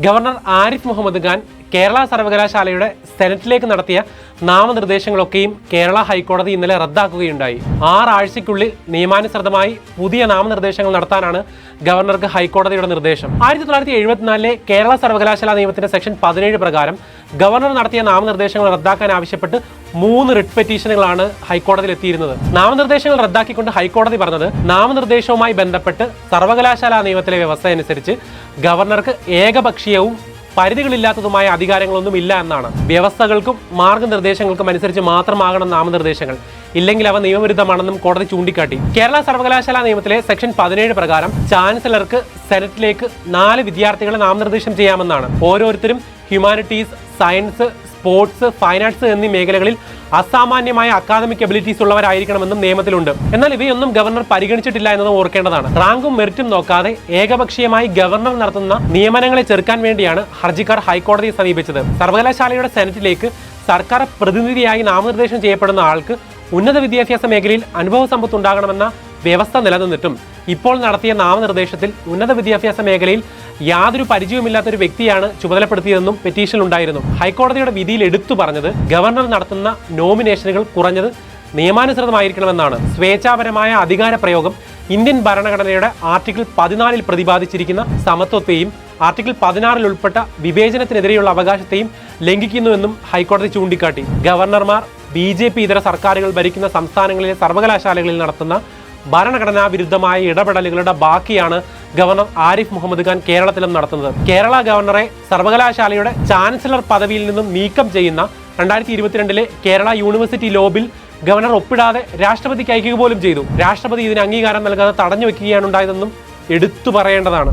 Governor Arif Muhammad Khan Kerala സർവകലാശാലയുടെ സെനറ്റിലേക്ക് നടത്തിയ നാമനിർദ്ദേശങ്ങളൊക്കെയും കേരള ഹൈക്കോടതി ഇന്നലെ റദ്ദാക്കുകയുണ്ടായി. 6 ആഴ്ചയ്ക്കുള്ളിൽ നിയമാനുസൃതമായി പുതിയ നാമനിർദ്ദേശങ്ങൾ നടത്താനാണ് ഗവർണർക്ക് ഹൈക്കോടതിയുടെ നിർദ്ദേശം. 1974 കേരള സർവകലാശാല നിയമത്തിന്റെ സെക്ഷൻ 17 പ്രകാരം ഗവർണർ നടത്തിയ നാമനിർദ്ദേശങ്ങൾ റദ്ദാക്കാൻ ആവശ്യപ്പെട്ട് 3 റിട്ട് പെറ്റീഷനുകളാണ് ഹൈക്കോടതിയിൽ എത്തിയിരുന്നത്. നാമനിർദ്ദേശങ്ങൾ റദ്ദാക്കിക്കൊണ്ട് ഹൈക്കോടതി പറഞ്ഞത് നാമനിർദ്ദേശവുമായി ബന്ധപ്പെട്ട് സർവകലാശാല നിയമത്തിലെ വ്യവസ്ഥ അനുസരിച്ച് ഗവർണർക്ക് ഏകപക്ഷീയവും പരിധികളില്ലാത്തതുമായ അധികാരങ്ങളൊന്നും ഇല്ല എന്നാണ്. വ്യവസ്ഥകൾക്കും മാർഗനിർദ്ദേശങ്ങൾക്കും അനുസരിച്ച് മാത്രമാകണം നാമനിർദ്ദേശങ്ങൾ, ഇല്ലെങ്കിൽ അവ നിയമവിരുദ്ധമാണെന്നും കോടതി ചൂണ്ടിക്കാട്ടി. കേരള സർവകലാശാല നിയമത്തിലെ സെക്ഷൻ 17 പ്രകാരം ചാൻസലർക്ക് സെനറ്റിലേക്ക് 4 വിദ്യാർത്ഥികളെ നാമനിർദ്ദേശം ചെയ്യാമെന്നാണ്. ഓരോരുത്തരും humanities, science, sports, fine arts എന്നീ മേഖലകളിൽ അസാമാന്യമായ അക്കാദമിക് എബിലിറ്റീസ് ഉള്ളവരായിരിക്കണമെന്നും നിയമത്തിലുണ്ട്. എന്നാൽ ഇവയൊന്നും ഗവർണർ പരിഗണിച്ചിട്ടില്ല എന്നത് ഓർക്കേണ്ടതാണ്. റാങ്കും മെറിറ്റും നോക്കാതെ ഏകപക്ഷീയമായി ഗവർണർ നടത്തുന്ന നിയമനങ്ങളെ ചെറുക്കാൻ വേണ്ടിയാണ് ഹർജിക്കാർ ഹൈക്കോടതിയെ സമീപിച്ചത്. സർവകലാശാലയുടെ സെനറ്റിലേക്ക് സർക്കാർ പ്രതിനിധിയായി നാമനിർദ്ദേശം ചെയ്യപ്പെടുന്ന ആൾക്ക് ഉന്നത വിദ്യാഭ്യാസ മേഖലയിൽ അനുഭവ സമ്പത്ത് ഉണ്ടാകണമെന്ന വ്യവസ്ഥ നിലനിന്നിട്ടും ഇപ്പോൾ നടത്തിയ നാമനിർദ്ദേശത്തിൽ ഉന്നത വിദ്യാഭ്യാസ മേഖലയിൽ യാതൊരു പരിചയവുമില്ലാത്തൊരു വ്യക്തിയാണ് ചുമതലപ്പെടുത്തിയതെന്നും പെറ്റീഷനിലുണ്ടായിരുന്നു. ഹൈക്കോടതിയുടെ വിധിയിൽ എടുത്തു പറഞ്ഞത് ഗവർണർ നടത്തുന്ന നോമിനേഷനുകൾ കുറഞ്ഞത് നിയമാനുസൃതമായിരിക്കണമെന്നാണ്. സ്വേച്ഛാപരമായ അധികാര പ്രയോഗം ഇന്ത്യൻ ഭരണഘടനയുടെ ആർട്ടിക്കിൾ 14 പ്രതിപാദിച്ചിരിക്കുന്ന സമത്വത്തെയും ആർട്ടിക്കിൾ 16 ഉൾപ്പെട്ട വിവേചനത്തിനെതിരെയുള്ള അവകാശത്തെയും ലംഘിക്കുന്നുവെന്നും ഹൈക്കോടതി ചൂണ്ടിക്കാട്ടി. ഗവർണർമാർ BJP ഇതര സർക്കാരുകൾ ഭരിക്കുന്ന സംസ്ഥാനങ്ങളിലെ സർവകലാശാലകളിൽ നടത്തുന്ന ഭരണഘടനാ വിരുദ്ധമായ ഇടപെടലുകളുടെ ബാക്കിയാണ് ഗവർണർ ആരിഫ് മുഹമ്മദ് ഖാൻ കേരളത്തിലും നടത്തുന്നത്. കേരള ഗവർണറെ സർവകലാശാലയുടെ ചാൻസലർ പദവിയിൽ നിന്നും നീക്കം ചെയ്യുന്ന 2022 Kerala university law bill governor ഒപ്പിടാതെ രാഷ്ട്രപതിക്ക് അയക്കുക പോലും ചെയ്തു. രാഷ്ട്രപതി ഇതിന് അംഗീകാരം നൽകാതെ തടഞ്ഞു വെക്കുകയാണ് ഉണ്ടായതെന്നും എടുത്തു പറയേണ്ടതാണ്.